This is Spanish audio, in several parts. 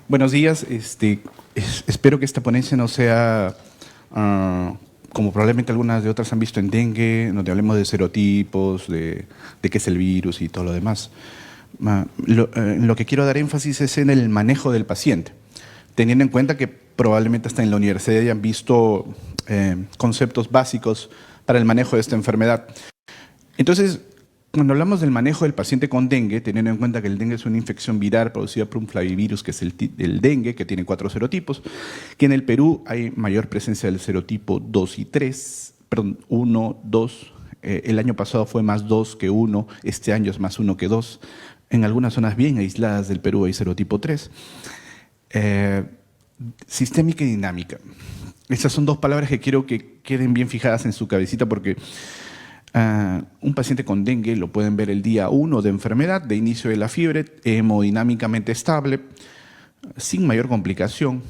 Buenos días. Espero que esta ponencia no sea como probablemente algunas de otras han visto en dengue, donde hablemos de serotipos, de qué es el virus y todo lo demás. Lo que quiero dar énfasis es en el manejo del paciente, teniendo en cuenta que probablemente hasta en la universidad hayan visto conceptos básicos para el manejo de esta enfermedad. Entonces, cuando hablamos del manejo del paciente con dengue, teniendo en cuenta que el dengue es una infección viral producida por un flavivirus, que es el dengue, que tiene 4 serotipos, que en el Perú hay mayor presencia del serotipo 2 y 3, perdón, 1, 2, el año pasado fue más 2 que 1, este año es más 1 que 2. En algunas zonas bien aisladas del Perú hay serotipo 3. Sistémica y dinámica. Esas son dos palabras que quiero que queden bien fijadas en su cabecita porque un paciente con dengue lo pueden ver el día 1 de enfermedad, de inicio de la fiebre, hemodinámicamente estable, sin mayor complicación,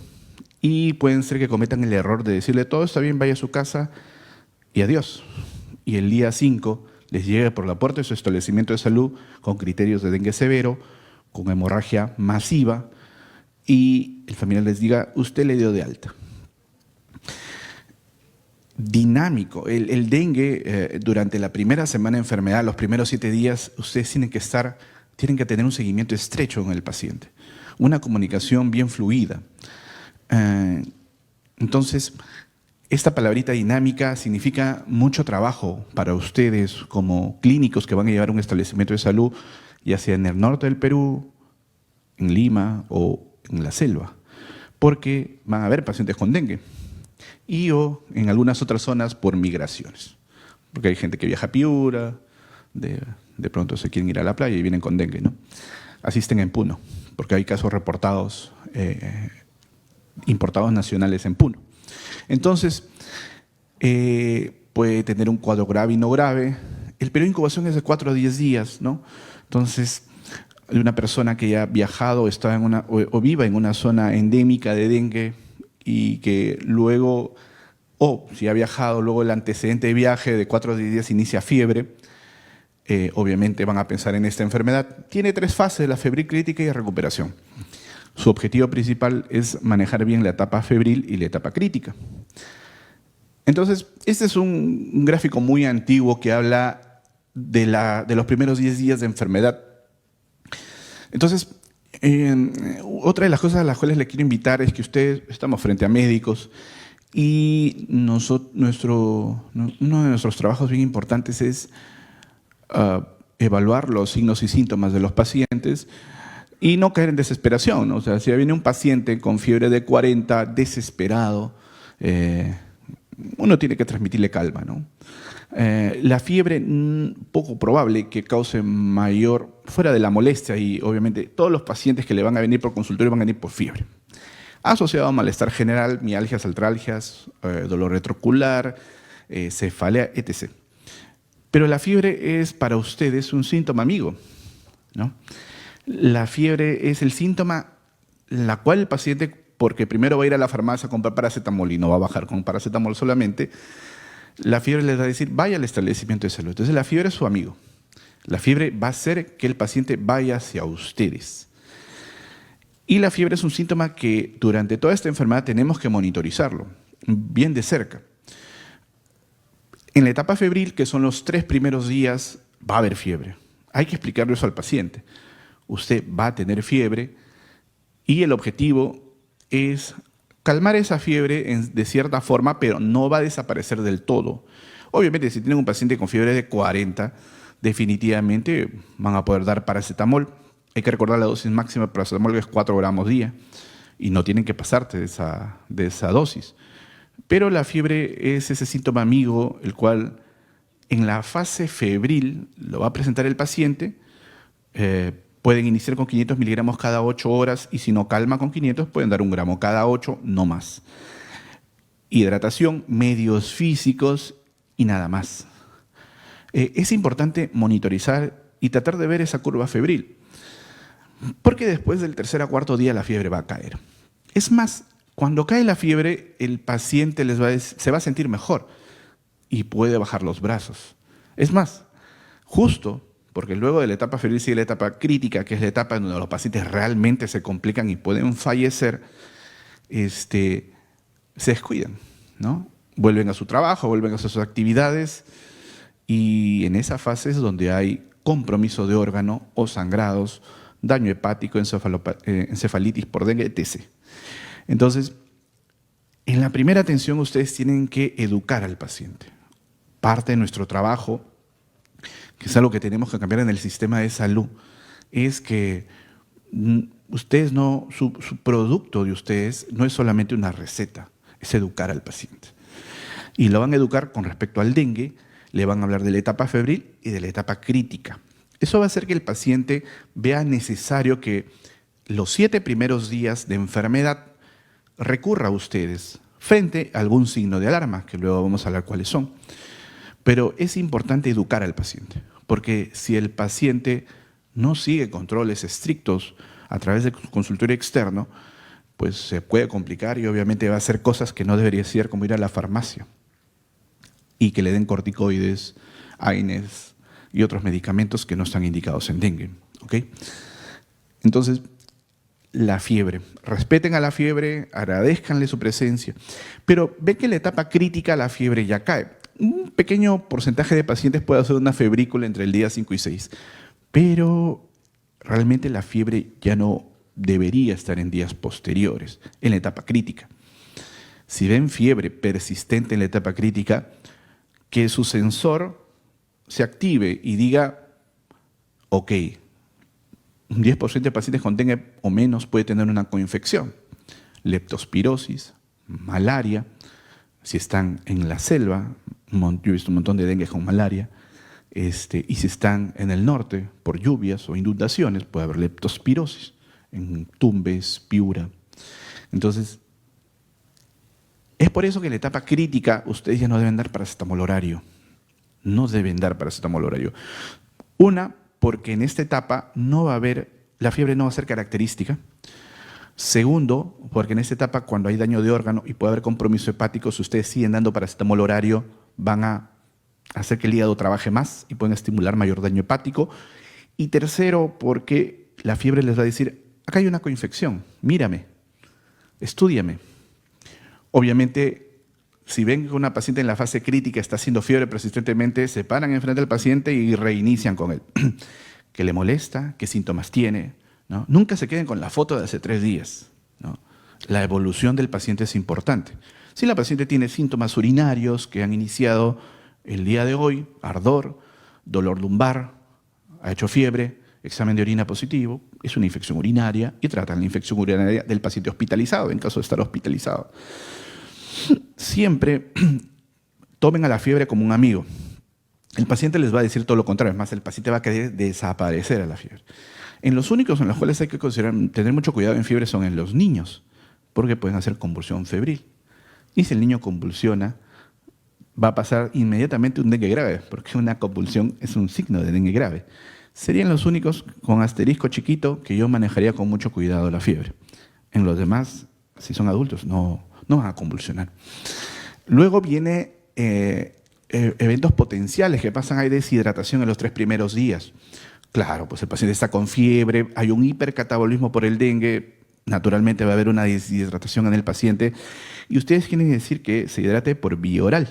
y pueden ser que cometan el error de decirle todo está bien, vaya a su casa y adiós. Y el día 5 les llegue por la puerta de su establecimiento de salud con criterios de dengue severo, con hemorragia masiva, y el familiar les diga, usted le dio de alta. Dinámico. El dengue, durante la primera semana de enfermedad, los primeros 7 días, ustedes tienen que tener un seguimiento estrecho con el paciente, una comunicación bien fluida. Entonces, esta palabrita dinámica significa mucho trabajo para ustedes como clínicos que van a llevar un establecimiento de salud, ya sea en el norte del Perú, en Lima o en la selva, porque van a haber pacientes con dengue. Y o en algunas otras zonas por migraciones, porque hay gente que viaja a Piura, de pronto se quieren ir a la playa y vienen con dengue, ¿no? Asisten en Puno, porque hay casos reportados, importados nacionales en Puno. Entonces, puede tener un cuadro grave y no grave. El periodo de incubación es de 4 a 10 días, ¿no? Entonces, hay una persona que ya ha viajado está o viva en una zona endémica de dengue, y que luego, si ha viajado, luego el antecedente de viaje de 4 a 10 días inicia fiebre, obviamente van a pensar en esta enfermedad. Tiene 3 fases, la febril crítica y recuperación. Su objetivo principal es manejar bien la etapa febril y la etapa crítica. Entonces, este es un gráfico muy antiguo que habla de los primeros 10 días de enfermedad. Entonces, otra de las cosas a las cuales le quiero invitar es que estamos frente a médicos y uno de nuestros trabajos bien importantes es evaluar los signos y síntomas de los pacientes y no caer en desesperación, ¿no? O sea, si viene un paciente con fiebre de 40, desesperado, uno tiene que transmitirle calma, ¿no? La fiebre, poco probable que cause mayor, fuera de la molestia, y obviamente todos los pacientes que le van a venir por consultorio van a venir por fiebre. Asociado a malestar general, mialgias, artralgias, dolor retroocular, cefalea, etc. Pero la fiebre es para ustedes un síntoma amigo, ¿no? La fiebre es el síntoma la cual el paciente, porque primero va a ir a la farmacia a comprar paracetamol y no va a bajar con paracetamol solamente, la fiebre les va a decir, vaya al establecimiento de salud. Entonces la fiebre es su amigo. La fiebre va a hacer que el paciente vaya hacia ustedes. Y la fiebre es un síntoma que durante toda esta enfermedad tenemos que monitorizarlo bien de cerca. En la etapa febril, que son los 3 primeros días, va a haber fiebre. Hay que explicarle eso al paciente. Usted va a tener fiebre y el objetivo es calmar esa fiebre de cierta forma, pero no va a desaparecer del todo. Obviamente, si tienen un paciente con fiebre de 40, definitivamente van a poder dar paracetamol. Hay que recordar la dosis máxima de paracetamol, que es 4 gramos día, y no tienen que pasarte de esa dosis. Pero la fiebre es ese síntoma amigo, el cual en la fase febril lo va a presentar el paciente. Pueden iniciar con 500 miligramos cada 8 horas y si no calma con 500 pueden dar 1 gramo cada 8, no más. Hidratación, medios físicos y nada más. Es importante monitorizar y tratar de ver esa curva febril, porque después del 3er a 4.º día la fiebre va a caer. Es más, cuando cae la fiebre, el paciente se va a sentir mejor y puede bajar los brazos. Es más, justo porque luego de la etapa febril sigue la etapa crítica, que es la etapa en donde los pacientes realmente se complican y pueden fallecer, se descuidan, ¿no? Vuelven a su trabajo, vuelven a sus actividades, y en esa fase es donde hay compromiso de órgano o sangrados, daño hepático, encefalitis por dengue, etc. Entonces, en la primera atención ustedes tienen que educar al paciente. Parte de nuestro trabajo, que es algo que tenemos que cambiar en el sistema de salud, es que ustedes no, su producto de ustedes no es solamente una receta, es educar al paciente. Y lo van a educar con respecto al dengue, le van a hablar de la etapa febril y de la etapa crítica. Eso va a hacer que el paciente vea necesario que los 7 primeros días de enfermedad recurra a ustedes frente a algún signo de alarma, que luego vamos a hablar cuáles son. Pero es importante educar al paciente, porque si el paciente no sigue controles estrictos a través de consultorio externo, pues se puede complicar y obviamente va a hacer cosas que no debería ser, como ir a la farmacia y que le den corticoides, AINES y otros medicamentos que no están indicados en dengue. ¿Ok? Entonces, la fiebre. Respeten a la fiebre, agradezcanle su presencia, pero ven que en la etapa crítica la fiebre ya cae. Un pequeño porcentaje de pacientes puede hacer una febrícula entre el día 5 y 6, pero realmente la fiebre ya no debería estar en días posteriores, en la etapa crítica. Si ven fiebre persistente en la etapa crítica, que su sensor se active y diga, ok, un 10% de pacientes con dengue o menos puede tener una coinfección, leptospirosis, malaria, si están en la selva, yo he visto un montón de dengue con malaria, y si están en el norte por lluvias o inundaciones, puede haber leptospirosis, en Tumbes, Piura. Entonces, es por eso que en la etapa crítica ustedes ya no deben dar paracetamol horario. No deben dar paracetamol horario. Una, porque en esta etapa no va a haber, la fiebre no va a ser característica. Segundo, porque en esta etapa cuando hay daño de órgano y puede haber compromiso hepático, si ustedes siguen dando paracetamol horario, van a hacer que el hígado trabaje más y pueden estimular mayor daño hepático. Y tercero, porque la fiebre les va a decir, acá hay una coinfección, mírame, estúdiame. Obviamente, si ven que una paciente en la fase crítica está haciendo fiebre persistentemente, se paran enfrente del paciente y reinician con él. ¿Qué le molesta? ¿Qué síntomas tiene? ¿No? Nunca se queden con la foto de hace 3 días, ¿no? La evolución del paciente es importante. Si la paciente tiene síntomas urinarios que han iniciado el día de hoy, ardor, dolor lumbar, ha hecho fiebre, examen de orina positivo, es una infección urinaria y tratan la infección urinaria del paciente hospitalizado, en caso de estar hospitalizado. Siempre tomen a la fiebre como un amigo. El paciente les va a decir todo lo contrario, es más, el paciente va a querer desaparecer a la fiebre. En los únicos en los cuales hay que tener mucho cuidado en fiebre son en los niños, porque pueden hacer convulsión febril. Y si el niño convulsiona, va a pasar inmediatamente un dengue grave, porque una convulsión es un signo de dengue grave. Serían los únicos con asterisco chiquito que yo manejaría con mucho cuidado la fiebre. En los demás, si son adultos, no van a convulsionar. Luego viene eventos potenciales que pasan, hay deshidratación en los 3 primeros días. Claro, pues el paciente está con fiebre, hay un hipercatabolismo por el dengue, naturalmente va a haber una deshidratación en el paciente y ustedes quieren decir que se hidrate por vía oral.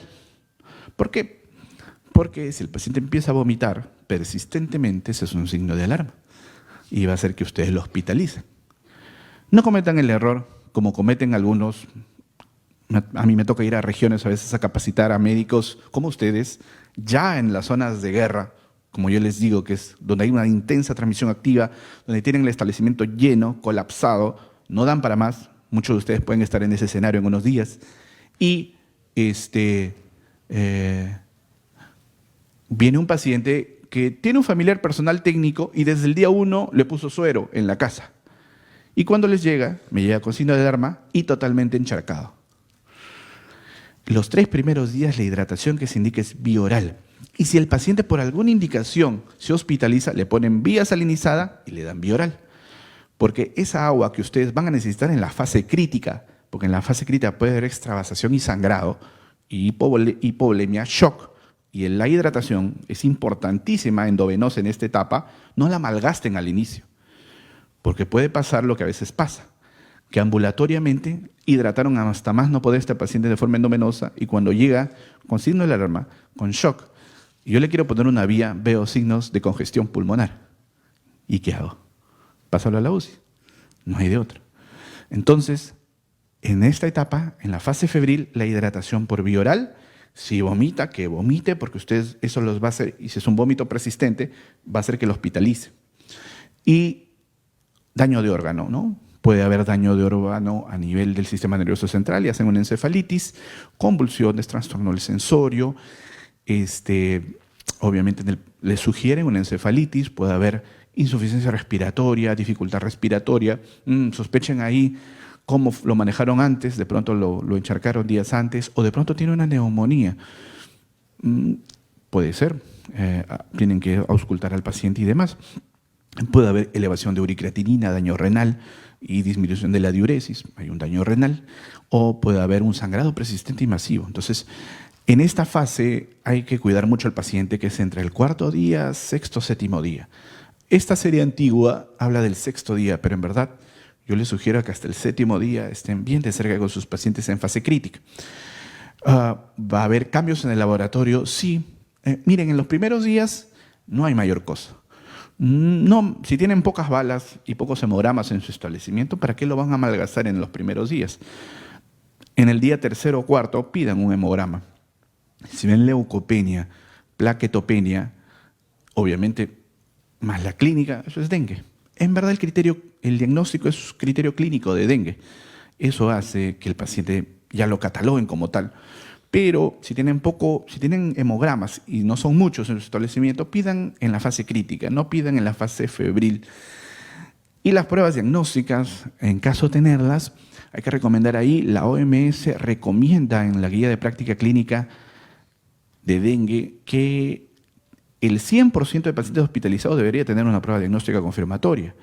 ¿Por qué? Porque si el paciente empieza a vomitar persistentemente, ese es un signo de alarma y va a hacer que ustedes lo hospitalicen. No cometan el error, como cometen algunos. A mí me toca ir a regiones a veces a capacitar a médicos como ustedes, ya en las zonas de guerra, como yo les digo, que es donde hay una intensa transmisión activa, donde tienen el establecimiento lleno, colapsado, no dan para más. Muchos de ustedes pueden estar en ese escenario en unos días. Y viene un paciente que tiene un familiar personal técnico y desde el día 1 le puso suero en la casa. Y cuando les llega, me llega con signo de alarma y totalmente encharcado. Los 3 primeros días la hidratación que se indica es vía oral. Y si el paciente por alguna indicación se hospitaliza, le ponen vía salinizada y le dan vía oral. Porque esa agua que ustedes van a necesitar en la fase crítica, porque en la fase crítica puede haber extravasación y sangrado, y hipovolemia, shock, y la hidratación es importantísima endovenosa en esta etapa, no la malgasten al inicio, porque puede pasar lo que a veces pasa, que ambulatoriamente hidrataron hasta más no poder a este paciente de forma endovenosa y cuando llega con signo de alarma, con shock, y yo le quiero poner una vía, veo signos de congestión pulmonar. ¿Y qué hago? Pásalo a la UCI. No hay de otra. Entonces, en esta etapa, en la fase febril, la hidratación por vía oral, si vomita, que vomite, porque ustedes eso los va a hacer, y si es un vómito persistente, va a hacer que lo hospitalice. Y daño de órgano, ¿no? Puede haber daño de órgano a nivel del sistema nervioso central y hacen una encefalitis, convulsiones, trastorno del sensorio, obviamente le sugieren una encefalitis, puede haber insuficiencia respiratoria, dificultad respiratoria, sospechen ahí cómo lo manejaron antes, de pronto lo encharcaron días antes, o de pronto tiene una neumonía. Puede ser, tienen que auscultar al paciente y demás. Puede haber elevación de uricreatinina, daño renal y disminución de la diuresis, hay un daño renal, o puede haber un sangrado persistente y masivo. Entonces, en esta fase hay que cuidar mucho al paciente, que es entre el cuarto día, sexto, séptimo día. Esta serie antigua habla del sexto día, pero en verdad yo les sugiero que hasta el séptimo día estén bien de cerca con sus pacientes en fase crítica. ¿Va a haber cambios en el laboratorio? Sí. Miren, en los primeros días no hay mayor cosa. No, si tienen pocas balas y pocos hemogramas en su establecimiento, ¿para qué lo van a malgastar en los primeros días? En el día tercero o cuarto pidan un hemograma. Si ven leucopenia, plaquetopenia, obviamente más la clínica, eso es dengue. En verdad el diagnóstico es criterio clínico de dengue. Eso hace que el paciente ya lo cataloguen como tal. Pero si tienen hemogramas y no son muchos en su establecimiento, pidan en la fase crítica, no pidan en la fase febril. Y las pruebas diagnósticas, en caso de tenerlas, hay que recomendar ahí, la OMS recomienda en la guía de práctica clínica de dengue que el 100% de pacientes hospitalizados debería tener una prueba diagnóstica confirmatoria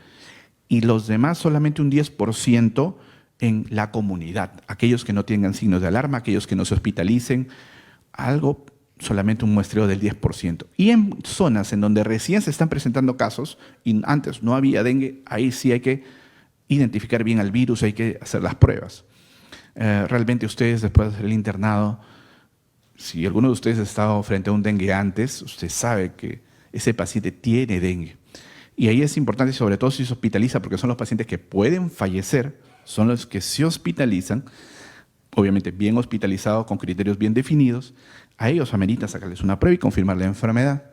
y los demás solamente un 10% en la comunidad, aquellos que no tengan signos de alarma, aquellos que no se hospitalicen, solamente un muestreo del 10%. Y en zonas en donde recién se están presentando casos y antes no había dengue, ahí sí hay que identificar bien al virus, hay que hacer las pruebas. Realmente ustedes, después de hacer el internado, si alguno de ustedes ha estado frente a un dengue antes, usted sabe que ese paciente tiene dengue. Y ahí es importante, sobre todo si se hospitaliza, porque son los pacientes que pueden fallecer, son los que se hospitalizan, obviamente bien hospitalizados, con criterios bien definidos. A ellos amerita sacarles una prueba y confirmar la enfermedad.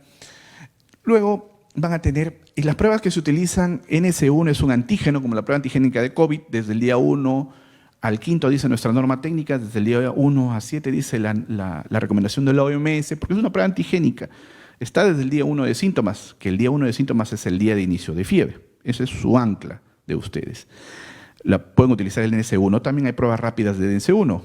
Luego van a tener, y las pruebas que se utilizan, NS1 es un antígeno, como la prueba antigénica de COVID, desde el día 1 al 5 dice nuestra norma técnica, desde el día 1 a 7 dice la recomendación de la OMS, porque es una prueba antigénica. Está desde el día 1 de síntomas, que el día 1 de síntomas es el día de inicio de fiebre. Ese es su ancla de ustedes. Pueden utilizar el NS1, también hay pruebas rápidas de NS1.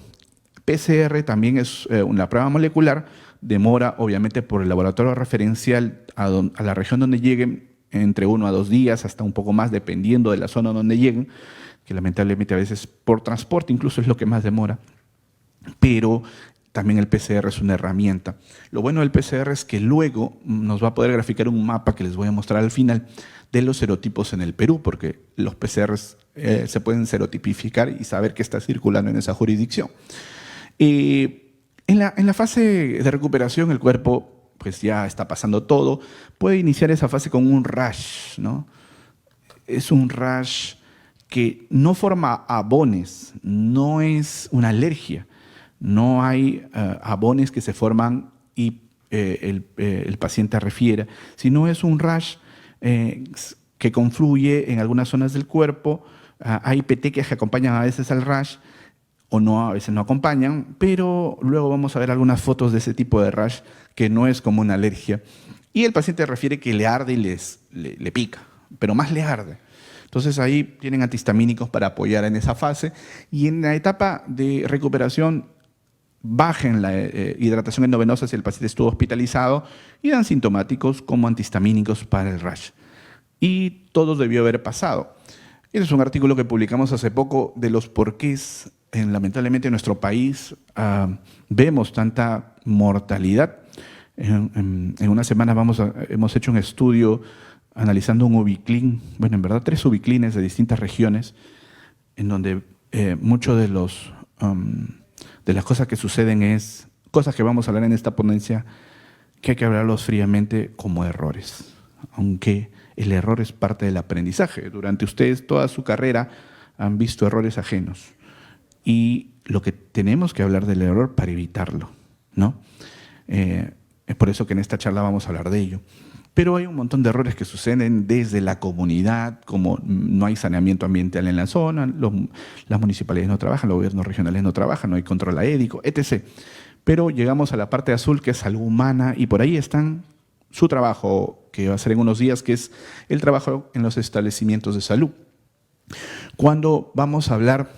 PCR también es una prueba molecular, demora obviamente por el laboratorio referencial a la región donde lleguen, entre 1 a 2 días, hasta un poco más, dependiendo de la zona donde lleguen, que lamentablemente a veces por transporte incluso es lo que más demora, pero también el PCR es una herramienta. Lo bueno del PCR es que luego nos va a poder graficar un mapa que les voy a mostrar al final de los serotipos en el Perú, porque los PCRs se pueden serotipificar y saber qué está circulando en esa jurisdicción. En la fase de recuperación el cuerpo pues ya está pasando todo, puede iniciar esa fase con un rash, ¿no? Es un rash que no forma abones, no es una alergia, no hay abones que se forman y el paciente refiera, sino es un rash que confluye en algunas zonas del cuerpo. Hay petequias que acompañan a veces al rash o no, a veces no acompañan, pero luego vamos a ver algunas fotos de ese tipo de rash que no es como una alergia. Y el paciente refiere que le arde y le pica, pero más le arde. Entonces ahí tienen antihistamínicos para apoyar en esa fase. Y en la etapa de recuperación bajen la hidratación endovenosa si el paciente estuvo hospitalizado y dan sintomáticos como antihistamínicos para el rash. Y todo debió haber pasado. Ese es un artículo que publicamos hace poco de los porqués, lamentablemente en nuestro país vemos tanta mortalidad En una semana hemos hecho un estudio analizando un ubiclín, bueno, en verdad 3 ubiclines de distintas regiones, en donde mucho de de las cosas que suceden es cosas que vamos a hablar en esta ponencia que hay que hablarlos fríamente como errores, aunque el error es parte del aprendizaje. Durante ustedes toda su carrera han visto errores ajenos y lo que tenemos que hablar del error para evitarlo, ¿no? Es por eso que en esta charla vamos a hablar de ello. Pero hay un montón de errores que suceden desde la comunidad, como no hay saneamiento ambiental en la zona, las municipalidades no trabajan, los gobiernos regionales no trabajan, no hay control aérico, etc. Pero llegamos a la parte azul, que es salud humana, y por ahí están su trabajo, que va a ser en unos días, que es el trabajo en los establecimientos de salud. Cuando vamos a hablar,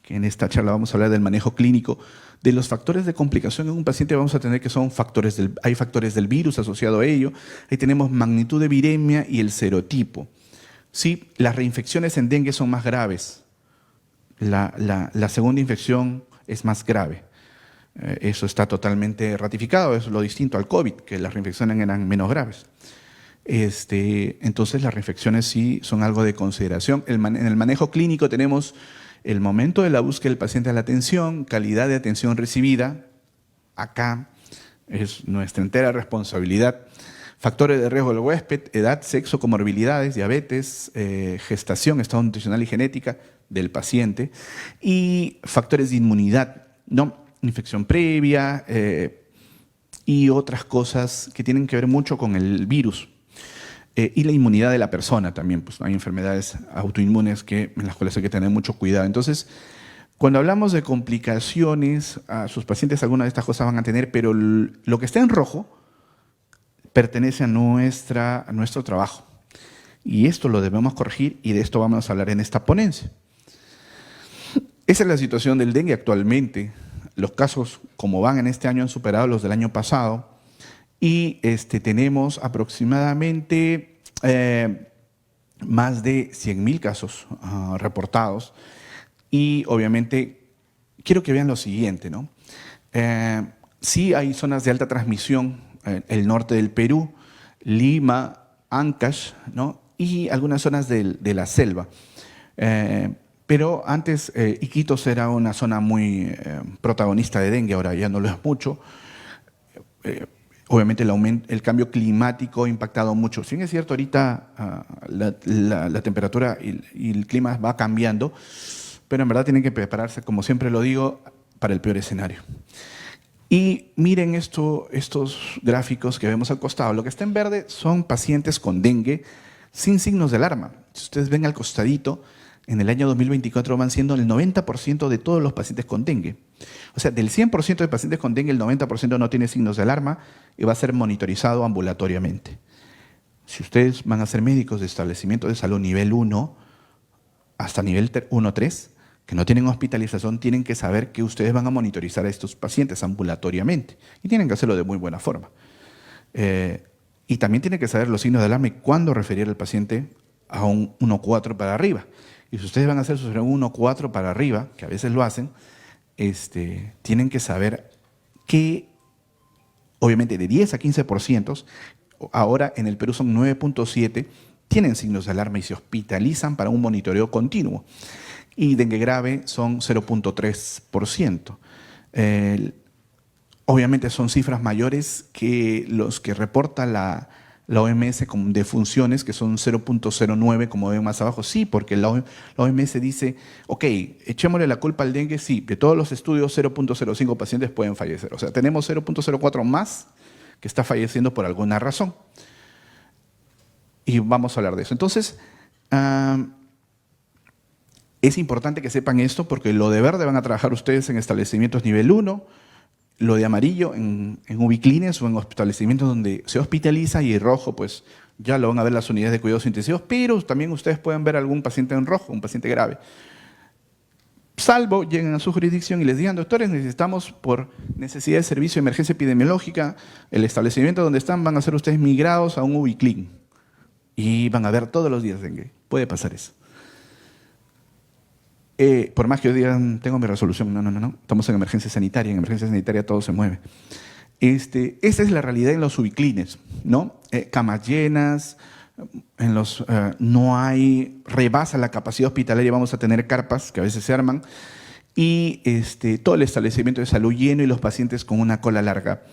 que en esta charla vamos a hablar del manejo clínico, de los factores de complicación en un paciente vamos a tener que son hay factores del virus asociado a ello, ahí tenemos magnitud de viremia y el serotipo. Sí, las reinfecciones en dengue son más graves, la segunda infección es más grave. Eso está totalmente ratificado, es lo distinto al COVID, que las reinfecciones eran menos graves. Entonces las reinfecciones sí son algo de consideración. En el manejo clínico tenemos el momento de la búsqueda del paciente a la atención, calidad de atención recibida, acá es nuestra entera responsabilidad. Factores de riesgo del huésped, edad, sexo, comorbilidades, diabetes, gestación, estado nutricional y genética del paciente y factores de inmunidad, ¿no? Infección previa y otras cosas que tienen que ver mucho con el virus. Y la inmunidad de la persona también, pues hay enfermedades autoinmunes en las cuales hay que tener mucho cuidado. Entonces, cuando hablamos de complicaciones, a sus pacientes algunas de estas cosas van a tener, pero lo que está en rojo pertenece a nuestro trabajo. Y esto lo debemos corregir y de esto vamos a hablar en esta ponencia. Esa es la situación del dengue actualmente. Los casos, como van en este año, han superado los del año pasado. Y tenemos aproximadamente más de 100.000 casos reportados. Y obviamente, quiero que vean lo siguiente, ¿no? Sí hay zonas de alta transmisión, el norte del Perú, Lima, Ancash, ¿no? Y algunas zonas de la selva. Pero antes Iquitos era una zona muy protagonista de dengue, ahora ya no lo es mucho. Obviamente el cambio climático ha impactado mucho. Si bien es cierto, ahorita la temperatura y el clima va cambiando, pero en verdad tienen que prepararse, como siempre lo digo, para el peor escenario. Y miren estos gráficos que vemos al costado. Lo que está en verde son pacientes con dengue sin signos de alarma. Si ustedes ven al costadito, en el año 2024 van siendo el 90% de todos los pacientes con dengue. O sea, del 100% de pacientes con dengue, el 90% no tiene signos de alarma y va a ser monitorizado ambulatoriamente. Si ustedes van a ser médicos de establecimientos de salud nivel 1 hasta nivel 1-3, que no tienen hospitalización, tienen que saber que ustedes van a monitorizar a estos pacientes ambulatoriamente y tienen que hacerlo de muy buena forma. Y también tienen que saber los signos de alarma y cuándo referir al paciente a un 1-4 para arriba. Y si ustedes van a hacer su 1-4 para arriba, que a veces lo hacen, tienen que saber que, obviamente, de 10 a 15%, ahora en el Perú son 9.7%, tienen signos de alarma y se hospitalizan para un monitoreo continuo. Y dengue grave son 0.3%. Obviamente son cifras mayores que los que reporta la OMS con defunciones, que son 0.09, como ven más abajo. Sí, porque la OMS dice, ok, echémosle la culpa al dengue, sí, de todos los estudios 0.05 pacientes pueden fallecer. O sea, tenemos 0.04 más que está falleciendo por alguna razón. Y vamos a hablar de eso. Entonces, es importante que sepan esto porque lo de verde van a trabajar ustedes en establecimientos nivel 1, lo de amarillo en ubiclines o en establecimientos donde se hospitaliza y el rojo pues ya lo van a ver las unidades de cuidados intensivos, pero también ustedes pueden ver algún paciente en rojo, un paciente grave. Salvo lleguen a su jurisdicción y les digan, doctores, necesitamos por necesidad de servicio de emergencia epidemiológica, el establecimiento donde están van a ser ustedes migrados a un ubiclin y van a ver todos los días dengue. Puede pasar eso. Por más que digan, tengo mi resolución, no. Estamos en emergencia sanitaria todo se mueve. Esta es la realidad en los ubiclines, ¿no? Camas llenas, no hay, rebasa la capacidad hospitalaria, vamos a tener carpas que a veces se arman, y todo el establecimiento de salud lleno y los pacientes con una cola larga.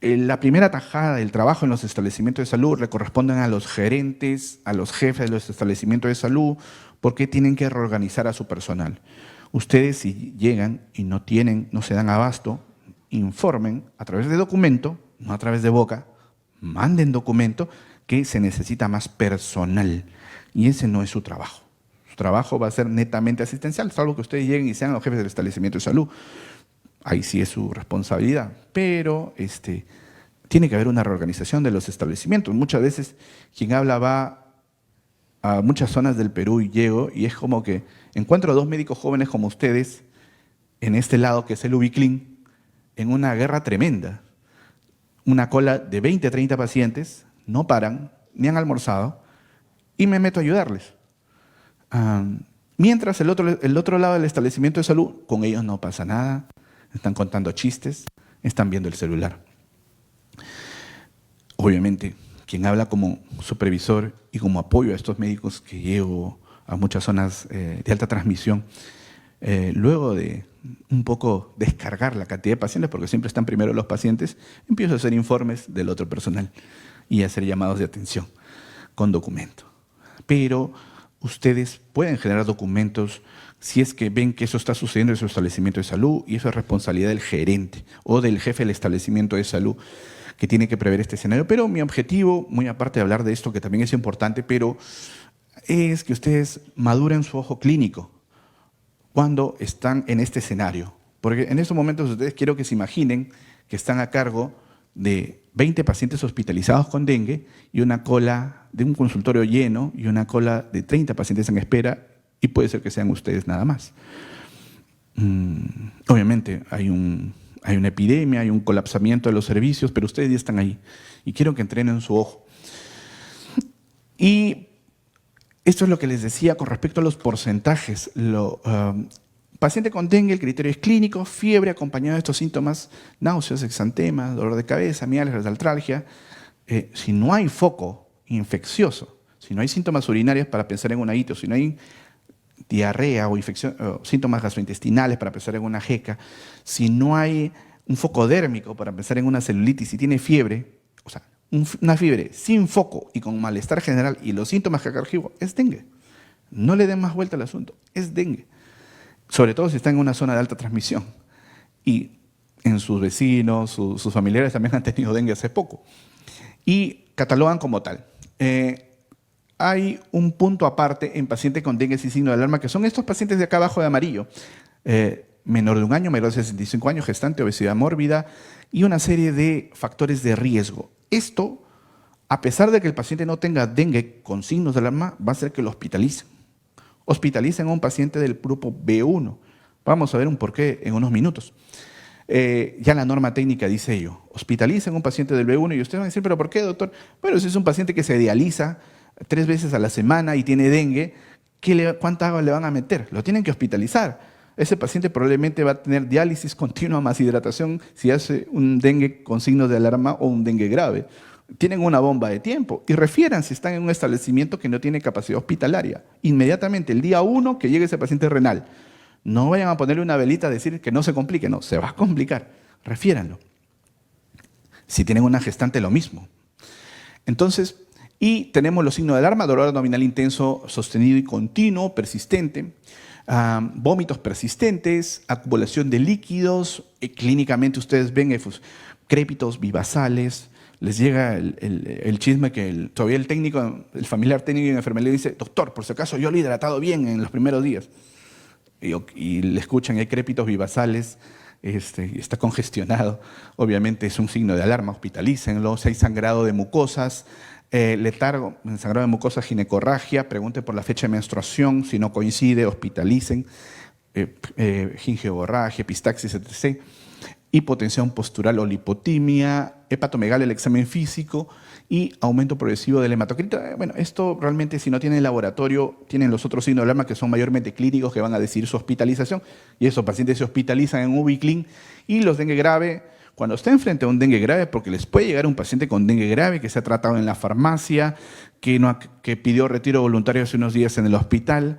La primera tajada del trabajo en los establecimientos de salud le corresponden a los gerentes, a los jefes de los establecimientos de salud, porque tienen que reorganizar a su personal. Ustedes, si llegan y no se dan abasto, informen a través de documento, no a través de boca, manden documento que se necesita más personal. Y ese no es su trabajo. Su trabajo va a ser netamente asistencial, salvo que ustedes lleguen y sean los jefes del establecimiento de salud. Ahí sí es su responsabilidad. Pero tiene que haber una reorganización de los establecimientos. Muchas veces quien habla va a muchas zonas del Perú y llego y es como que encuentro a dos médicos jóvenes como ustedes en este lado que es el Ubiclin, en una guerra tremenda. Una cola de 20 a 30 pacientes, no paran, ni han almorzado, y me meto a ayudarles. Mientras el otro lado del establecimiento de salud, con ellos no pasa nada, están contando chistes, están viendo el celular. Obviamente, quien habla como supervisor y como apoyo a estos médicos que llevo a muchas zonas de alta transmisión, luego de un poco descargar la cantidad de pacientes, porque siempre están primero los pacientes, empiezo a hacer informes del otro personal y a hacer llamados de atención con documento. Pero ustedes pueden generar documentos si es que ven que eso está sucediendo en su establecimiento de salud, y eso es responsabilidad del gerente o del jefe del establecimiento de salud que tiene que prever este escenario. Pero mi objetivo, muy aparte de hablar de esto, que también es importante, pero es que ustedes maduren su ojo clínico cuando están en este escenario. Porque en estos momentos ustedes quiero que se imaginen que están a cargo de 20 pacientes hospitalizados con dengue y una cola de un consultorio lleno y una cola de 30 pacientes en espera, y puede ser que sean ustedes nada más. Obviamente hay una epidemia, hay un colapsamiento de los servicios, pero ustedes ya están ahí y quiero que entrenen su ojo. Y esto es lo que les decía con respecto a los porcentajes. Paciente con dengue, el criterio es clínico, fiebre acompañada de estos síntomas, náuseas, exantema, dolor de cabeza, mialgias, artralgia. Si no hay foco infeccioso, si no hay síntomas urinarios para pensar en una itis, si no hay diarrea o síntomas gastrointestinales para pensar en una jeca, si no hay un foco dérmico para pensar en una celulitis, si tiene fiebre, o sea, una fiebre sin foco y con malestar general y los síntomas que acá es dengue. No le den más vuelta al asunto, es dengue. Sobre todo si está en una zona de alta transmisión. Y en sus vecinos, sus familiares también han tenido dengue hace poco. Y catalogan como tal. Hay un punto aparte en pacientes con dengue sin signo de alarma, que son estos pacientes de acá abajo de amarillo. Menor de 1 año, menor de 65 años, gestante, obesidad mórbida y una serie de factores de riesgo. Esto, a pesar de que el paciente no tenga dengue con signos de alarma, va a hacer que lo hospitalicen. Hospitalicen a un paciente del grupo B1. Vamos a ver un porqué en unos minutos. Ya la norma técnica dice ello. Hospitalicen a un paciente del B1 y ustedes van a decir, ¿pero por qué, doctor? Bueno, si es un paciente que se dializa 3 veces a la semana y tiene dengue, ¿cuánta agua le van a meter? Lo tienen que hospitalizar. Ese paciente probablemente va a tener diálisis continua más hidratación si hace un dengue con signos de alarma o un dengue grave. Tienen una bomba de tiempo y refieran si están en un establecimiento que no tiene capacidad hospitalaria. Inmediatamente, el día 1 que llegue ese paciente renal, no vayan a ponerle una velita a decir que no se complique, no, se va a complicar. Refiéranlo. Si tienen una gestante, lo mismo. Entonces, y tenemos los signos de alarma: dolor abdominal intenso, sostenido y continuo, persistente, vómitos persistentes, acumulación de líquidos, clínicamente ustedes ven crépitos vivasales. Les llega el chisme que todavía el técnico, el familiar técnico en enfermería dice, doctor, por si acaso yo lo he hidratado bien en los primeros días. Y le escuchan, hay crépitos vivasales, está congestionado. Obviamente es un signo de alarma, hospitalícenlo. Si hay sangrado de mucosas, letargo, sangrado de mucosas, ginecorragia, pregunten por la fecha de menstruación, si no coincide, hospitalicen. Gingivorragia, epistaxis, etc. Hipotensión postural o lipotimia, hepatomegalia, el examen físico y aumento progresivo del hematocrito. Bueno, esto realmente, si no tienen laboratorio, tienen los otros signos de alarma que son mayormente clínicos, que van a decidir su hospitalización, y esos pacientes se hospitalizan en Ubiclin. Y los dengue grave, Cuando estén frente a un dengue grave, porque les puede llegar un paciente con dengue grave que se ha tratado en la farmacia, que pidió retiro voluntario hace unos días en el hospital,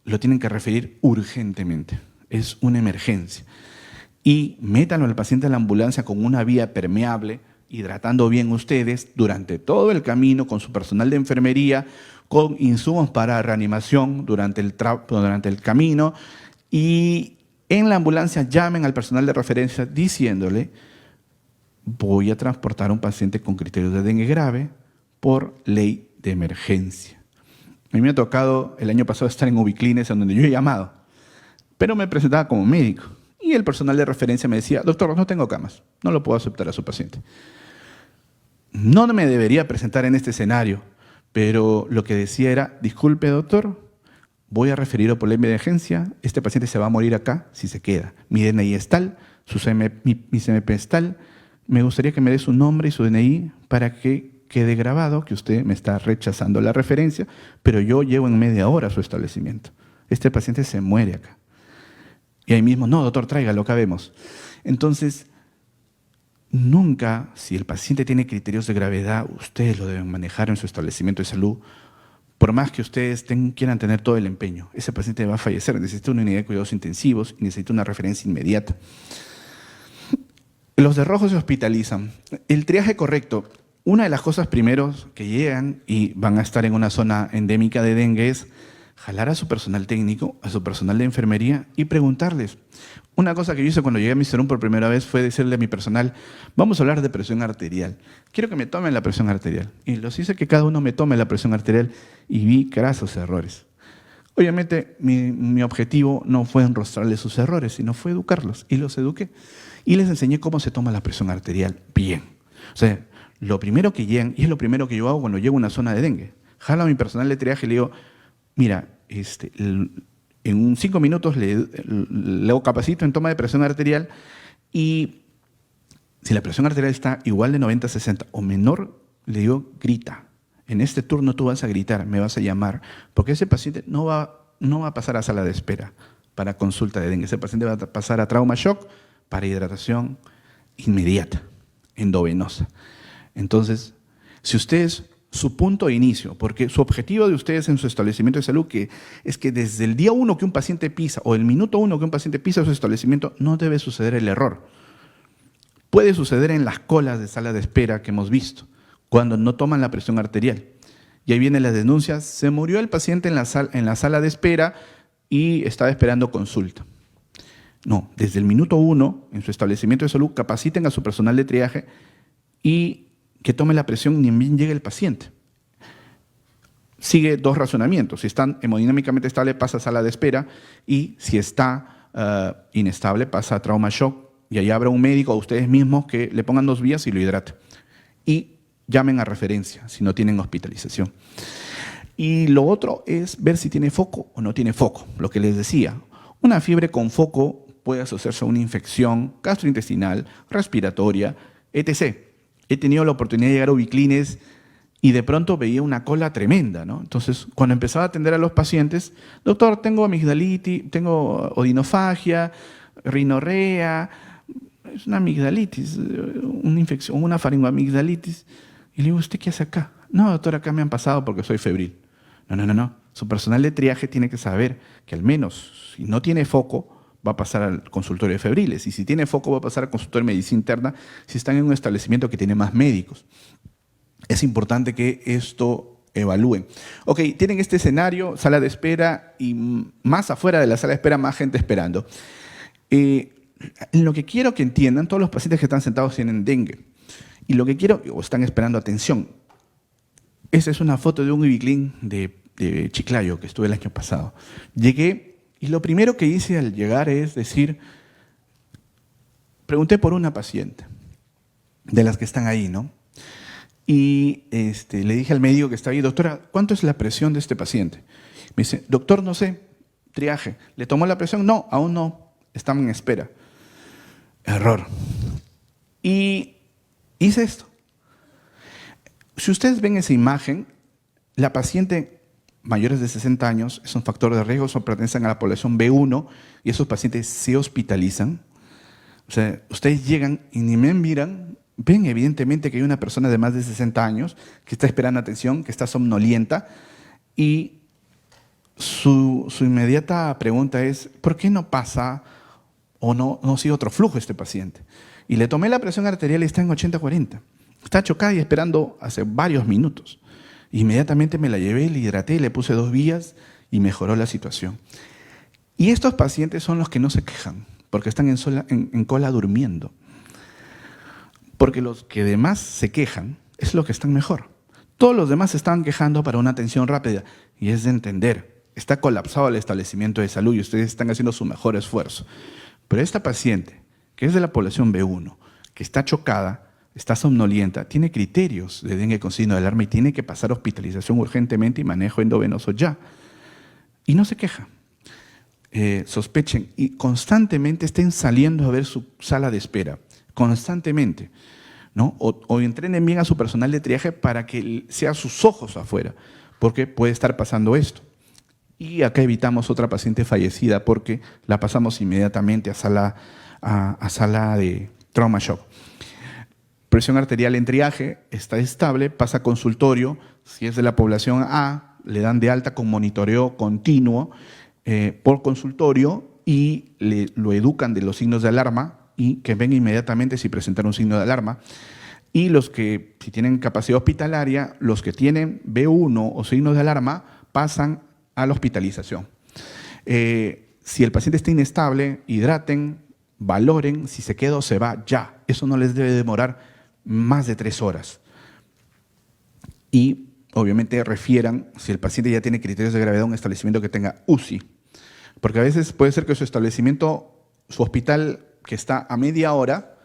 lo tienen que referir urgentemente. Es una emergencia. Y métanlo al paciente en la ambulancia con una vía permeable, hidratando bien ustedes durante todo el camino con su personal de enfermería, con insumos para reanimación durante el camino, y en la ambulancia llamen al personal de referencia diciéndole: voy a transportar a un paciente con criterios de dengue grave por ley de emergencia. A mí me ha tocado el año pasado estar en Ubiclines, en donde yo he llamado, pero me presentaba como médico. Y el personal de referencia me decía: doctor, no tengo camas, no lo puedo aceptar a su paciente. No me debería presentar en este escenario, pero lo que decía era: disculpe, doctor, voy a referirlo por ley de emergencia, este paciente se va a morir acá si se queda. Mi DNI es tal, mi CMP es tal, me gustaría que me dé su nombre y su DNI para que quede grabado que usted me está rechazando la referencia, pero yo llevo en media hora a su establecimiento. Este paciente se muere acá. Y ahí mismo: no, doctor, tráigalo, acá vemos. Entonces, nunca, si el paciente tiene criterios de gravedad, ustedes lo deben manejar en su establecimiento de salud. Por más que ustedes quieran tener todo el empeño, ese paciente va a fallecer, necesita una unidad de cuidados intensivos y necesita una referencia inmediata. Los de rojo se hospitalizan. El triaje correcto. Una de las cosas primeros que llegan y van a estar en una zona endémica de dengue es jalar a su personal técnico, a su personal de enfermería y preguntarles. Una cosa que yo hice cuando llegué a Misterún por primera vez fue decirle a mi personal: vamos a hablar de presión arterial. Quiero que me tomen la presión arterial. Y los hice que cada uno me tome la presión arterial y vi grasos errores. Obviamente mi objetivo no fue enrostrarles sus errores, sino fue educarlos. Y los eduqué. Y les enseñé cómo se toma la presión arterial bien. O sea, lo primero que llegan, y es lo primero que yo hago cuando llego a una zona de dengue, jalo a mi personal de triaje y le digo: mira, en 5 minutos le capacito en toma de presión arterial, y si la presión arterial está igual de 90-60 o menor, le digo: grita. En este turno tú vas a gritar, me vas a llamar, porque ese paciente no va a pasar a sala de espera para consulta de dengue. Ese paciente va a pasar a trauma shock para hidratación inmediata, endovenosa. Entonces, si ustedes, su punto de inicio, porque su objetivo de ustedes en su establecimiento de salud es que desde el día 1 que un paciente pisa o el minuto 1 que un paciente pisa su establecimiento, no debe suceder el error. Puede suceder en las colas de sala de espera que hemos visto, cuando no toman la presión arterial. Y ahí vienen las denuncias: se murió el paciente en la sala de espera y estaba esperando consulta. No, desde el minuto 1 en su establecimiento de salud capaciten a su personal de triaje y que tome la presión ni bien llegue el paciente. Sigue 2 razonamientos: si está hemodinámicamente estable, pasa a sala de espera, y si está inestable, pasa a trauma shock, y ahí habrá un médico o ustedes mismos que le pongan 2 vías y lo hidraten. Y llamen a referencia si no tienen hospitalización. Y lo otro es ver si tiene foco o no tiene foco. Lo que les decía, una fiebre con foco puede asociarse a una infección gastrointestinal, respiratoria, etc. He tenido la oportunidad de llegar a Ubiclines y de pronto veía una cola tremenda, ¿no? Entonces, cuando empezaba a atender a los pacientes: doctor, tengo amigdalitis, tengo odinofagia, rinorrea, es una amigdalitis, una infección, una faringoamigdalitis. Y le digo: ¿usted qué hace acá? No, doctor, acá me han pasado porque soy febril. No. Su personal de triaje tiene que saber que al menos, si no tiene foco, va a pasar al consultorio de febriles. Y si tiene foco, va a pasar al consultorio de medicina interna si están en un establecimiento que tiene más médicos. Es importante que esto evalúen. Ok, tienen este escenario, sala de espera, y más afuera de la sala de espera, más gente esperando. Lo que quiero que entiendan, todos los pacientes que están sentados tienen dengue. Y lo que quiero, o están esperando atención. Esa es una foto de un Ubiclín de Chiclayo que estuve el año pasado. Llegué y lo primero que hice al llegar es decir: pregunté por una paciente de las que están ahí, ¿no? Y le dije al médico que estaba ahí: doctora, ¿cuánto es la presión de este paciente? Me dice: doctor, no sé, triaje. ¿Le tomó la presión? No, aún no, estamos en espera. Error. Y hice esto. Si ustedes ven esa imagen, la paciente mayores de 60 años es un factor de riesgo, pertenecen a la población B1 y esos pacientes se hospitalizan. O sea, ustedes llegan y ni me miran, ven evidentemente que hay una persona de más de 60 años que está esperando atención, que está somnolienta, y su inmediata pregunta es, ¿por qué no pasa o no sigue otro flujo este paciente? Y le tomé la presión arterial y está en 80-40. Está chocada y esperando hace varios minutos. Inmediatamente me la llevé, le hidraté, le puse 2 vías y mejoró la situación. Y estos pacientes son los que no se quejan, porque están en cola durmiendo. Porque los que demás se quejan es los que están mejor. Todos los demás se estaban quejando para una atención rápida. Y es de entender, está colapsado el establecimiento de salud y ustedes están haciendo su mejor esfuerzo. Pero esta paciente, que es de la población B1, que está chocada, está somnolienta, tiene criterios de dengue con signo de alarma y tiene que pasar hospitalización urgentemente y manejo endovenoso ya. Y no se queja. Sospechen y constantemente estén saliendo a ver su sala de espera, constantemente, ¿no? O entrenen bien a su personal de triaje para que sea sus ojos afuera, porque puede estar pasando esto. Y acá evitamos otra paciente fallecida porque la pasamos inmediatamente a sala de trauma shock. Presión arterial en triaje, está estable, pasa a consultorio. Si es de la población A, le dan de alta con monitoreo continuo por consultorio y lo educan de los signos de alarma y que venga inmediatamente si presentan un signo de alarma. Y los que, si tienen capacidad hospitalaria, los que tienen B1 o signos de alarma, pasan a la hospitalización. Si el paciente está inestable, hidraten, valoren, si se queda o se va, ya. Eso no les debe demorar más de 3 horas. Y obviamente refieran, si el paciente ya tiene criterios de gravedad, un establecimiento que tenga UCI. Porque a veces puede ser que su establecimiento, su hospital que está a media hora,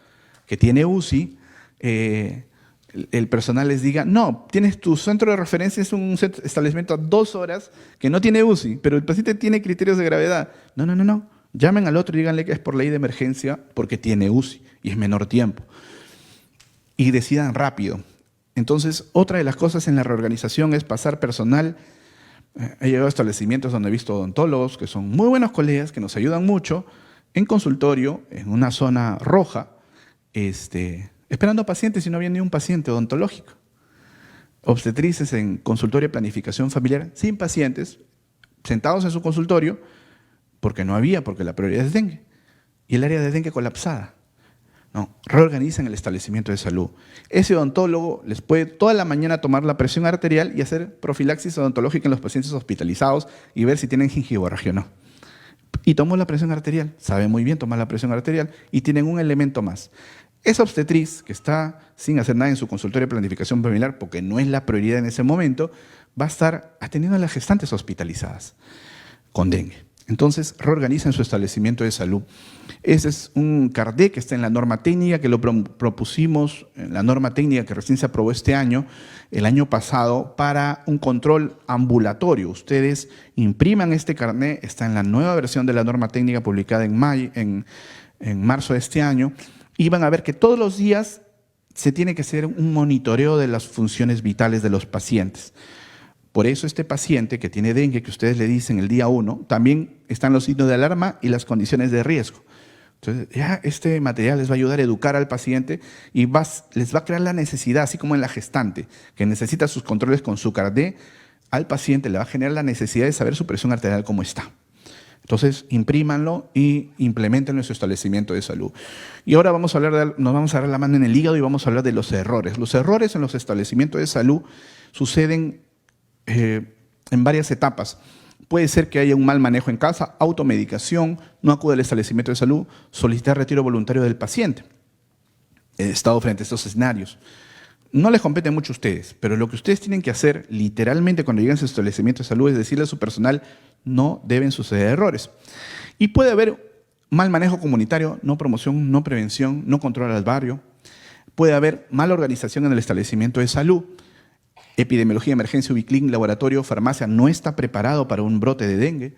que tiene UCI, el personal les diga, no, tienes tu centro de referencia, es un establecimiento a 2 horas que no tiene UCI, pero el paciente tiene criterios de gravedad. No. Llamen al otro y díganle que es por ley de emergencia porque tiene UCI y es menor tiempo. Y decidan rápido. Entonces, otra de las cosas en la reorganización es pasar personal. He llegado a establecimientos donde he visto odontólogos que son muy buenos colegas, que nos ayudan mucho, en consultorio, en una zona roja, esperando pacientes y no había ni un paciente odontológico. Obstetrices en consultorio de planificación familiar, sin pacientes, sentados en su consultorio, porque no había, porque la prioridad es dengue. Y el área de dengue colapsada. No, reorganizan el establecimiento de salud. Ese odontólogo les puede toda la mañana tomar la presión arterial y hacer profilaxis odontológica en los pacientes hospitalizados y ver si tienen gingivorragia o no. Y tomó la presión arterial, sabe muy bien tomar la presión arterial y tienen un elemento más. Esa obstetriz que está sin hacer nada en su consultorio de planificación familiar porque no es la prioridad en ese momento, va a estar atendiendo a las gestantes hospitalizadas con dengue. Entonces, reorganizan su establecimiento de salud. Ese es un CARDE que está en la norma técnica, que lo propusimos en la norma técnica que recién se aprobó este año, el año pasado, para un control ambulatorio. Ustedes impriman este carné, está en la nueva versión de la norma técnica publicada en marzo de este año, y van a ver que todos los días se tiene que hacer un monitoreo de las funciones vitales de los pacientes. Por eso este paciente que tiene dengue, que ustedes le dicen el día 1, también están los signos de alarma y las condiciones de riesgo. Entonces, ya este material les va a ayudar a educar al paciente y les va a crear la necesidad, así como en la gestante, que necesita sus controles con su CARDE, al paciente le va a generar la necesidad de saber su presión arterial cómo está. Entonces, imprímanlo y implementenlo en su establecimiento de salud. Y ahora nos vamos a dar la mano en el hígado y vamos a hablar de los errores. Los errores en los establecimientos de salud suceden en varias etapas. Puede ser que haya un mal manejo en casa, automedicación, no acude al establecimiento de salud, solicitar retiro voluntario del paciente. He estado frente a estos escenarios. No les compete mucho a ustedes, pero lo que ustedes tienen que hacer literalmente cuando lleguen a su establecimiento de salud es decirle a su personal, no deben suceder errores. Y puede haber mal manejo comunitario, no promoción, no prevención, no control al barrio. Puede haber mala organización en el establecimiento de salud. Epidemiología, emergencia, ubiclin, laboratorio, farmacia no está preparado para un brote de dengue,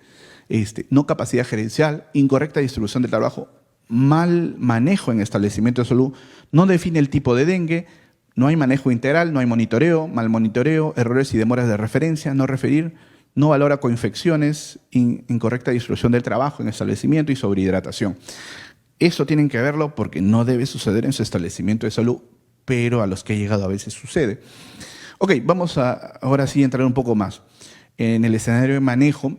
no capacidad gerencial, incorrecta distribución del trabajo, mal manejo en establecimiento de salud, no define el tipo de dengue, no hay manejo integral, no hay monitoreo, mal monitoreo, errores y demoras de referencia, no referir, no valora coinfecciones, incorrecta distribución del trabajo en establecimiento y sobrehidratación. Eso tienen que verlo porque no debe suceder en su establecimiento de salud, pero a los que he llegado a veces sucede. Ok, vamos a ahora sí entrar un poco más en el escenario de manejo,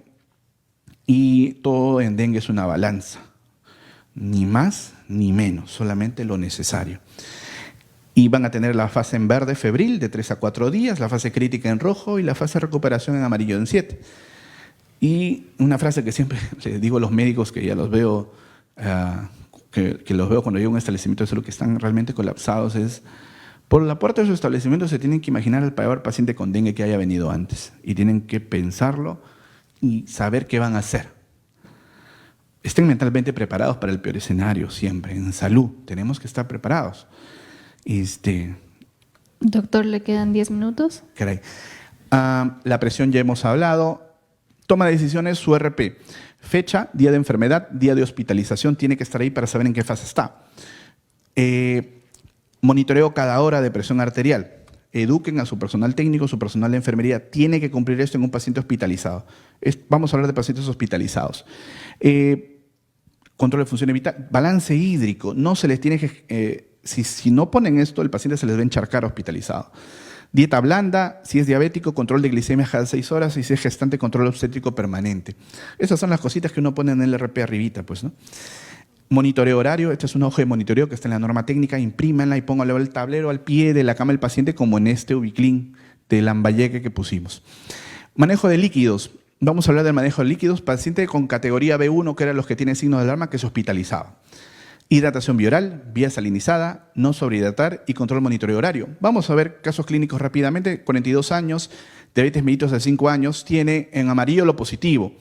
y todo en dengue es una balanza. Ni más ni menos, solamente lo necesario. Y van a tener la fase en verde febril de 3 a 4 días, la fase crítica en rojo y la fase de recuperación en amarillo en 7. Y una frase que siempre les digo a los médicos que ya los veo, que los veo cuando llego a un establecimiento de salud que están realmente colapsados es: por la puerta de su establecimiento se tienen que imaginar al peor paciente con dengue que haya venido antes y tienen que pensarlo y saber qué van a hacer. Estén mentalmente preparados para el peor escenario siempre. En salud tenemos que estar preparados. Doctor, le quedan 10 minutos. Caray. La presión ya hemos hablado. Toma de decisiones, su RP. Fecha, día de enfermedad, día de hospitalización, tiene que estar ahí para saber en qué fase está. Monitoreo cada hora de presión arterial. Eduquen a su personal técnico, su personal de enfermería. Tiene que cumplir esto en un paciente hospitalizado. Vamos a hablar de pacientes hospitalizados. Control de funciones vitales. Balance hídrico. No se les tiene que... Si no ponen esto, el paciente se les va a encharcar hospitalizado. Dieta blanda, si es diabético, control de glicemia cada 6 horas, y si es gestante, control obstétrico permanente. Esas son las cositas que uno pone en el RP arribita, pues, ¿no? Monitoreo horario, esta es una hoja de monitoreo que está en la norma técnica, imprímanla y póngale el tablero al pie de la cama del paciente, como en este Ubiclin de Lambayeque que pusimos. Manejo de líquidos. Vamos a hablar del manejo de líquidos. Paciente con categoría B1, que eran los que tienen signo de alarma, que se hospitalizaba. Hidratación bioral, vía salinizada, no sobrehidratar y control monitoreo horario. Vamos a ver casos clínicos rápidamente. 42 años, diabetes mellitus de 5 años, tiene en amarillo lo positivo.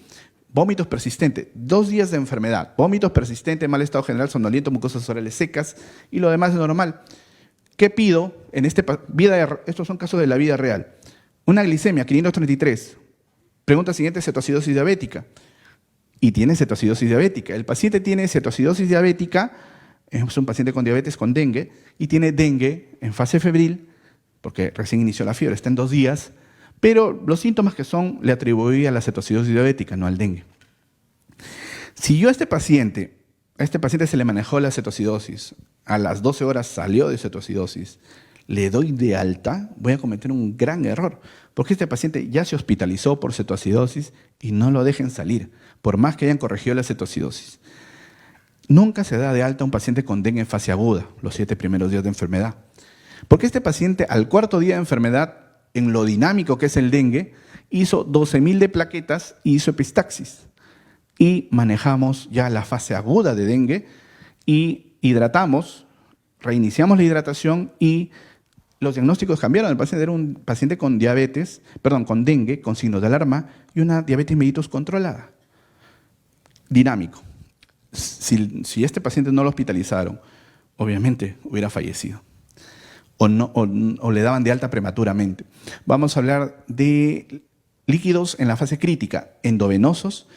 Vómitos persistentes, 2 días de enfermedad. Vómitos persistentes, mal estado general, somnoliento, mucosas orales secas y lo demás es normal. ¿Qué pido en estos son casos de la vida real? Una glicemia, 533. Pregunta siguiente, cetoacidosis diabética. Y tiene cetoacidosis diabética. El paciente tiene cetoacidosis diabética, es un paciente con diabetes con dengue, y tiene dengue en fase febril, porque recién inició la fiebre, está en 2 días, pero los síntomas que son le atribuí a la cetoacidosis diabética, no al dengue. Si yo a este paciente se le manejó la cetoacidosis, a las 12 horas salió de cetoacidosis, le doy de alta, voy a cometer un gran error, porque este paciente ya se hospitalizó por cetoacidosis y no lo dejen salir, por más que hayan corregido la cetoacidosis. Nunca se da de alta a un paciente con dengue en fase aguda, los 7 primeros días de enfermedad, porque este paciente al 4.º día de enfermedad, en lo dinámico que es el dengue, hizo 12.000 de plaquetas y hizo epistaxis. Y manejamos ya la fase aguda de dengue y hidratamos, reiniciamos la hidratación y los diagnósticos cambiaron. El paciente era un paciente con con dengue, con signos de alarma y una diabetes mellitus controlada. Dinámico. Si este paciente no lo hospitalizaron, obviamente hubiera fallecido. O le daban de alta prematuramente. Vamos a hablar de líquidos en la fase crítica, endovenosos,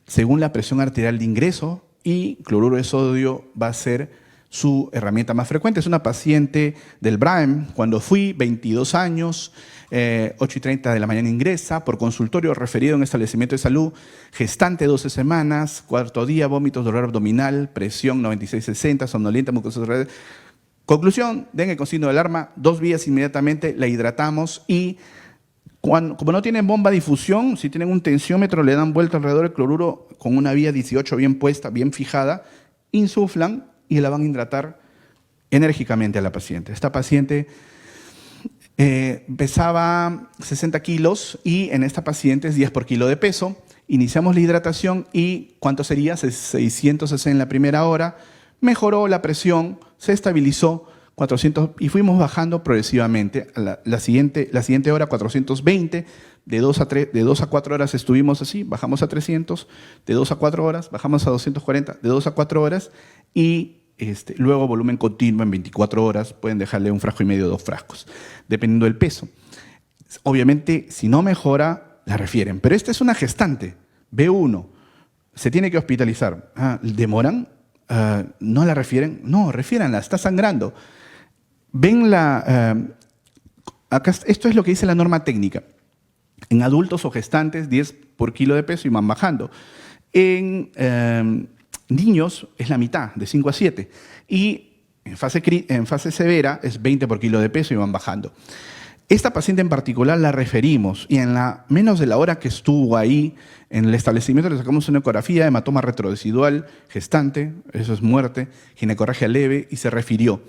según la presión arterial de ingreso, y cloruro de sodio va a ser su herramienta más frecuente. Es una paciente del BRAEM. Cuando fui, 22 años, 8:30 de la mañana ingresa, por consultorio referido en establecimiento de salud, gestante 12 semanas, 4.º día, vómitos, dolor abdominal, presión 96/60, somnolienta, mucosas orales. Conclusión, dengue con signo de alarma, 2 vías inmediatamente, la hidratamos y como no tienen bomba de difusión, si tienen un tensiómetro, le dan vuelta alrededor del cloruro con una vía 18 bien puesta, bien fijada, insuflan y la van a hidratar enérgicamente a la paciente. Esta paciente pesaba 60 kilos y en esta paciente es 10 por kilo de peso. Iniciamos la hidratación y ¿cuánto sería? 600 cc en la primera hora. Mejoró la presión, se estabilizó, 400 y fuimos bajando progresivamente. La siguiente hora 420, de 2 a 4 horas estuvimos así, bajamos a 300, de 2 a 4 horas, bajamos a 240, de 2 a 4 horas y luego volumen continuo en 24 horas, pueden dejarle 1,5 frascos, 2 frascos, dependiendo del peso. Obviamente, si no mejora, la refieren, pero esta es una gestante, B1, se tiene que hospitalizar. ¿Demoran? ¿No la refieren? No, refiéranla, está sangrando. Ven acá, esto es lo que dice la norma técnica. En adultos o gestantes, 10 por kilo de peso y van bajando. En niños es la mitad, de 5 a 7. Y en fase severa es 20 por kilo de peso y van bajando. Esta paciente en particular la referimos y en menos de la hora que estuvo ahí en el establecimiento le sacamos una ecografía, hematoma retrodecidual, gestante, eso es muerte, ginecorragia leve y se refirió.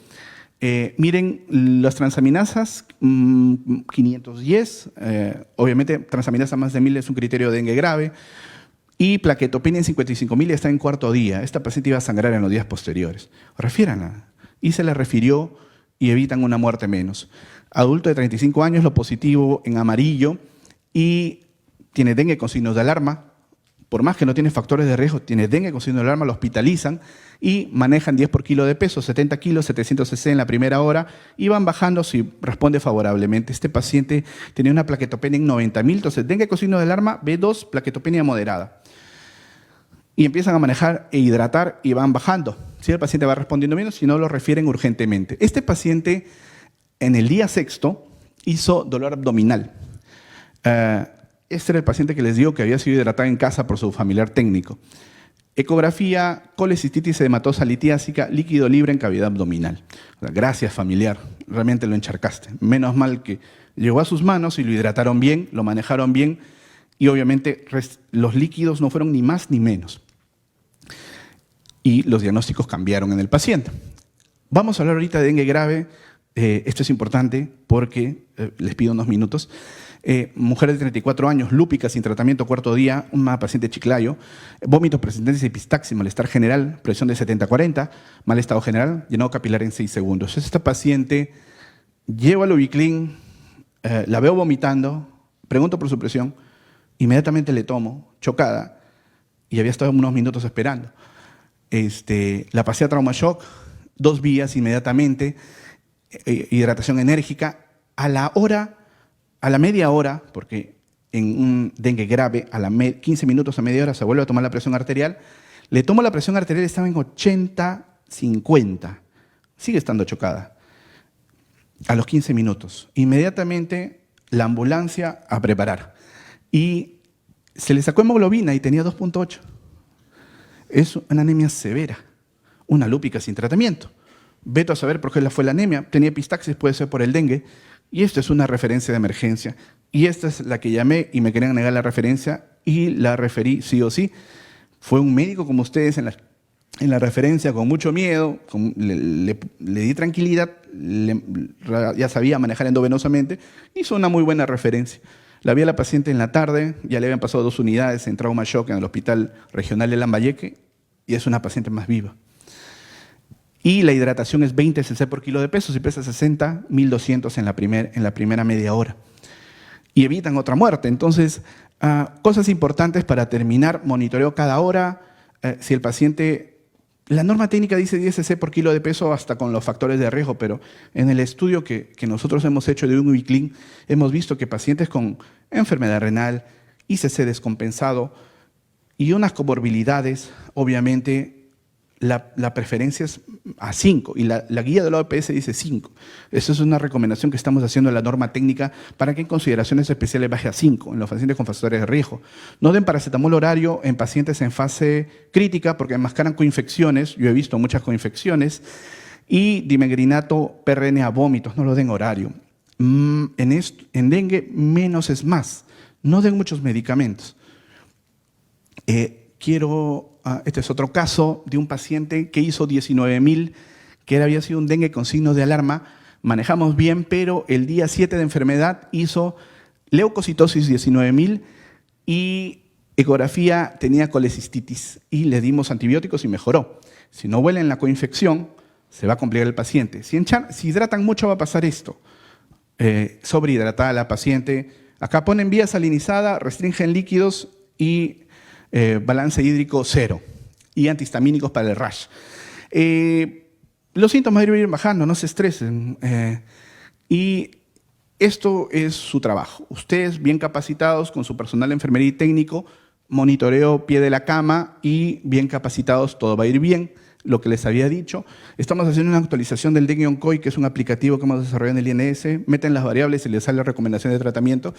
Miren, las transaminasas 510, obviamente transaminasa más de 1000 es un criterio de dengue grave, y plaquetopenia en 55.000 está en cuarto día. Esta paciente iba a sangrar en los días posteriores. Refiéranla. Y se le refirió y evitan una muerte menos. Adulto de 35 años, lo positivo en amarillo y tiene dengue con signos de alarma. Por más que no tiene factores de riesgo, tiene dengue con signos de alarma, lo hospitalizan y manejan 10 por kilo de peso, 70 kilos, 700 cc en la primera hora y van bajando si responde favorablemente. Este paciente tenía una plaquetopenia en 90.000, entonces dengue con signos de alarma, B2, plaquetopenia moderada. Y empiezan a manejar e hidratar y van bajando. Si el paciente va respondiendo bien, si no, lo refieren urgentemente. Este paciente en el día sexto hizo dolor abdominal. Este era el paciente que les digo que había sido hidratado en casa por su familiar técnico. Ecografía, colecistitis edematosa litiásica, líquido libre en cavidad abdominal. Gracias, familiar, realmente lo encharcaste. Menos mal que llegó a sus manos y lo hidrataron bien, lo manejaron bien y obviamente los líquidos no fueron ni más ni menos. Y los diagnósticos cambiaron en el paciente. Vamos a hablar ahorita de dengue grave. Esto es importante porque les pido unos minutos. Mujer de 34 años, lúpica sin tratamiento, cuarto día, una paciente Chiclayo, vómitos persistentes, epistaxis, malestar general, presión de 70-40, mal estado general, llenado capilar en 6 segundos. Esta paciente llevo al Ubiclin, la veo vomitando, pregunto por su presión, inmediatamente le tomo, chocada, y había estado unos minutos esperando. La pasé a trauma shock, 2 vías inmediatamente, hidratación enérgica, a la media hora, porque en un dengue grave, 15 minutos a media hora se vuelve a tomar la presión arterial. Le tomo la presión arterial, estaba en 80-50. Sigue estando chocada. A los 15 minutos. Inmediatamente la ambulancia a preparar. Y se le sacó hemoglobina y tenía 2.8. Es una anemia severa. Una lúpica sin tratamiento. Veto a saber por qué fue la anemia. Tenía epistaxis, puede ser por el dengue. Y esto es una referencia de emergencia. Y esta es la que llamé y me querían negar la referencia y la referí sí o sí. Fue un médico como ustedes en la referencia con mucho miedo, le di tranquilidad, ya sabía manejar endovenosamente, hizo una muy buena referencia. La vi a la paciente en la tarde, ya le habían pasado 2 unidades en trauma shock en el Hospital Regional de Lambayeque y es una paciente más viva. Y la hidratación es 20 cc por kilo de peso, si pesa 60, 1200 en la primera media hora. Y evitan otra muerte. Entonces, cosas importantes para terminar, monitoreo cada hora. Si el paciente, la norma técnica dice 10 cc por kilo de peso hasta con los factores de riesgo, pero en el estudio que nosotros hemos hecho de un Ubiclin, hemos visto que pacientes con enfermedad renal, ICC descompensado y unas comorbilidades, obviamente, la preferencia es a 5 y la guía de la OPS dice 5. Esa es una recomendación que estamos haciendo en la norma técnica para que en consideraciones especiales baje a 5 en los pacientes con factores de riesgo. No den paracetamol horario en pacientes en fase crítica porque enmascaran coinfecciones, yo he visto muchas coinfecciones, y dimegrinato PRN a vómitos, no lo den horario. En dengue menos es más, no den muchos medicamentos. Este es otro caso de un paciente que hizo 19.000, que había sido un dengue con signos de alarma. Manejamos bien, pero el día 7 de enfermedad hizo leucocitosis 19.000 y ecografía tenía colecistitis y le dimos antibióticos y mejoró. Si no huelen la coinfección, se va a complicar el paciente. Si hidratan mucho va a pasar esto. Sobrehidratada la paciente. Acá ponen vía salinizada, restringen líquidos y balance hídrico 0 y antihistamínicos para el rash. Los síntomas deben ir bajando, no se estresen. Y esto es su trabajo. Ustedes bien capacitados con su personal de enfermería y técnico, monitoreo pie de la cama y bien capacitados, todo va a ir bien. Lo que les había dicho. Estamos haciendo una actualización del Dengue Oncoy, que es un aplicativo que hemos desarrollado en el INS. Meten las variables y les sale la recomendación de tratamiento.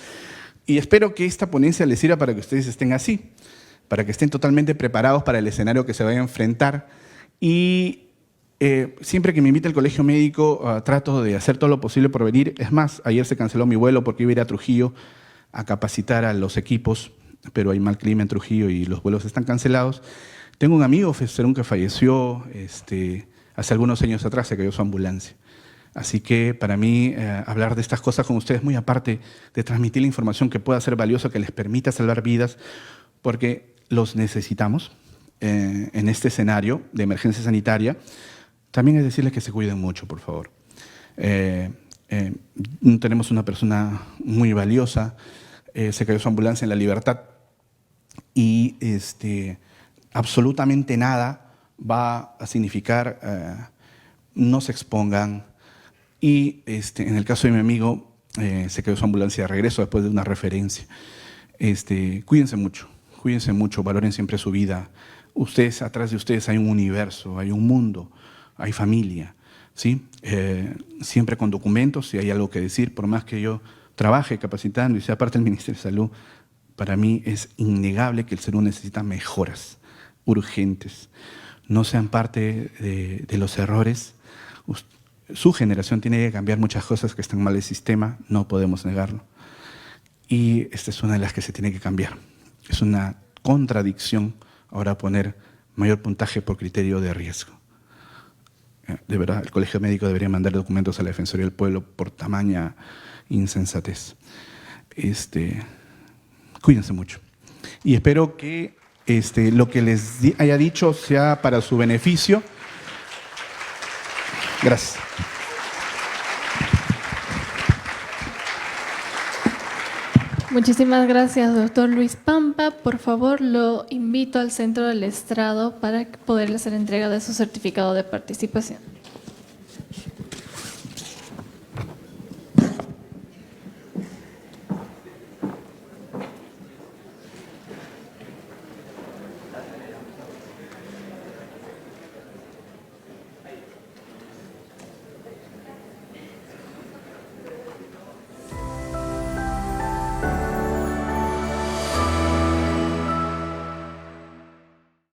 Y espero que esta ponencia les sirva para que ustedes estén así. para que estén totalmente preparados para el escenario que se vaya a enfrentar. Y siempre que me invita el colegio médico, trato de hacer todo lo posible por venir. Es más, ayer se canceló mi vuelo porque iba a ir a Trujillo a capacitar a los equipos, pero hay mal clima en Trujillo y los vuelos están cancelados. Tengo un amigo, Festerón, que falleció hace algunos años atrás, se cayó su ambulancia. Así que para mí hablar de estas cosas con ustedes, muy aparte de transmitir la información que pueda ser valiosa, que les permita salvar vidas, porque los necesitamos en este escenario de emergencia sanitaria, también es decirles que se cuiden mucho, por favor. Tenemos una persona muy valiosa, se cayó su ambulancia en La Libertad y absolutamente nada va a significar no se expongan. Y en el caso de mi amigo, se cayó su ambulancia de regreso después de una referencia. Cuídense mucho, valoren siempre su vida. Ustedes, atrás de ustedes hay un universo, hay un mundo, hay familia, ¿sí? Siempre con documentos, si hay algo que decir, por más que yo trabaje capacitando y sea parte del Ministerio de Salud, para mí es innegable que el ser humano necesita mejoras urgentes. No sean parte de los errores. Su generación tiene que cambiar muchas cosas que están mal del sistema, no podemos negarlo. Y esta es una de las que se tiene que cambiar. Es una contradicción ahora poner mayor puntaje por criterio de riesgo. De verdad, el Colegio Médico debería mandar documentos a la Defensoría del Pueblo por tamaña insensatez. Cuídense mucho. Y espero que lo que les haya dicho sea para su beneficio. Gracias. Muchísimas gracias, doctor Luis Pampa. Por favor, lo invito al centro del estrado para poderle hacer entrega de su certificado de participación.